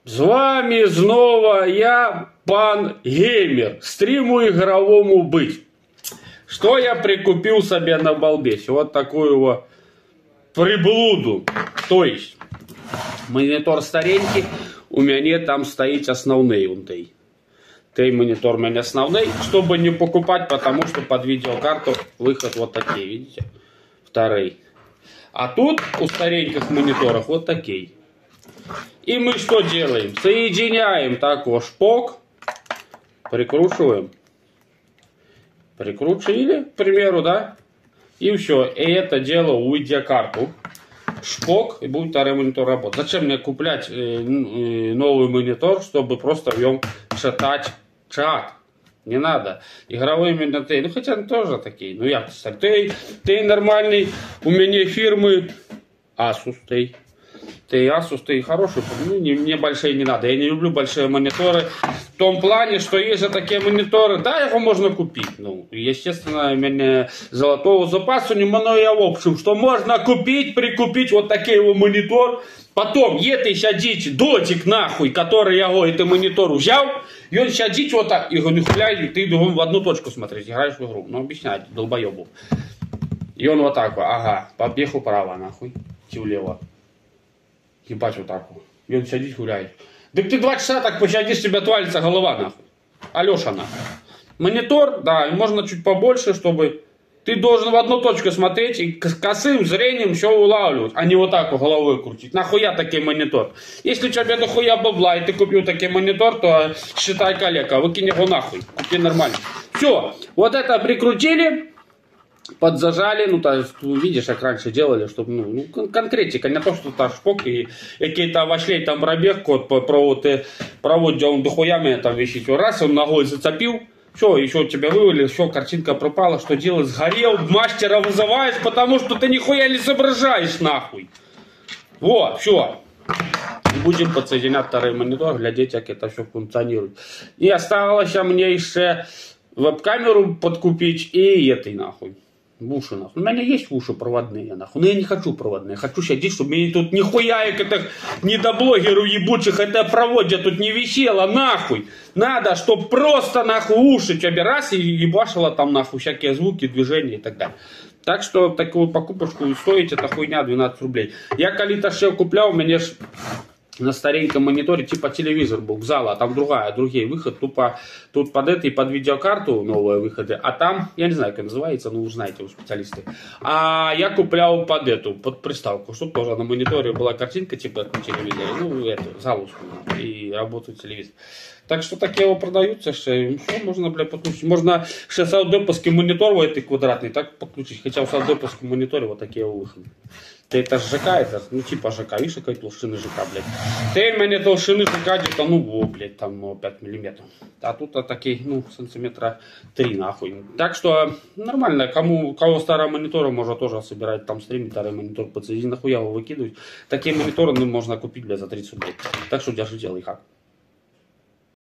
З вами снова я, пан Геймер. Стриму игровому быть. Что я прикупил себе на балбесе? Вот такую вот приблуду. То есть, монитор старенький, у меня там стоит основный унтей. Тей монитор у меня основной, чтобы не покупать, потому что под видеокарту выход вот такие, видите? Вторые. А тут у стареньких мониторов вот такие. И мы что делаем? Соединяем такой шпок, прикручиваем. Прикрутили, к примеру, да? И все. И это дело у видеокарту. Шпок, и будет второй монитор работать. Зачем мне куплять новый монитор, чтобы просто в нем читать чат? Не надо. Игровые мониторы, ну хотя тоже такие. Ну я, ты нормальный, у меня фирмы Asus, ты Asus, ты хороший, ну, мне большие не надо. Я не люблю большие мониторы. В том плане, что есть же такие мониторы, да, его можно купить. Ну, естественно, у меня золотого запаса немного, я в общем, что можно купить, прикупить вот такой вот монитор. Потом, ты сядите, дотик нахуй, который я это монитор взял, и он сядит вот так, и говорю, нихуя, ты должен в одну точку смотреть, играешь в игру. Ну, объясняйте, долбоебу. И он вот так вот, ага, побег вправо, нахуй, и влево. Ебать вот так вот. И он сидит, гуляет. Так ты 2 часа так посидишь, тебя отвалится голова, нахуй. Алеша, нахуй. Монитор, да, можно чуть побольше, чтобы... Ты должен в одну точку смотреть и косым зрением все улавливать, а не вот так вот головой крутить. Нахуя такой монитор? Если у тебя дохуя бабла, и ты купил такой монитор, то считай калека, выкинь его нахуй. Купи нормально. Все, вот это прикрутили. Подзажали, ну, то есть, видишь, как раньше делали, чтобы, ну, конкретика, не то, что там шпок и какие-то овощей, там пробег, код, провод, где он дохуями там вещить, раз, он ногой зацепил, все, еще тебя вывалил, все, картинка пропала, что делать, сгорел, мастера вызываешь, потому что ты нихуя не соображаешь, нахуй. Вот, все. Будем подсоединять второй монитор, глядеть, как это все функционирует. И осталось мне еще веб-камеру подкупить и этой, нахуй. В уши, нахуй. У меня есть уши проводные, нахуй. Но я не хочу проводные. Хочу сидеть, чтобы мне тут нихуя это недоблогеру ебучих это проводят тут не висело, нахуй. Надо, чтобы просто, нахуй, уши тебе раз и ебашило там, нахуй, всякие звуки, движения и так далее. Так что такую покупочку стоит эта хуйня 12 рублей. Я когда-то ще куплял, у меня ж на стареньком мониторе типа телевизор был, зала, а там другие выход, тупо тут под это и под видеокарту новые выходы, а там, я не знаю, как называется, ну вы знаете, вы специалисты, а я куплял под эту, под приставку, чтобы тоже на мониторе была картинка типа на телевизоре, ну эту, залу и работает телевизор. Так что такие его продаются, что можно, бля, подключить. Можно сейчас саудеповский монитор вот этой квадратный так подключить, хотя в саудеповском мониторе вот такие выходы. Это ЖК, это, ну типа ЖК, видишь, какой толщины ЖК, блядь. Ты у меня толщины ЖК где-то, ну, блядь, там 5 миллиметров. А тут такие, ну, сантиметра 3, нахуй. Так что нормально, у кого старые мониторы, можно тоже собирать там стримить, старый монитор подсоединить, нахуя его выкидывать. Такие мониторы, ну, можно купить, блядь, за 30 рублей. Так что держите, делай хак.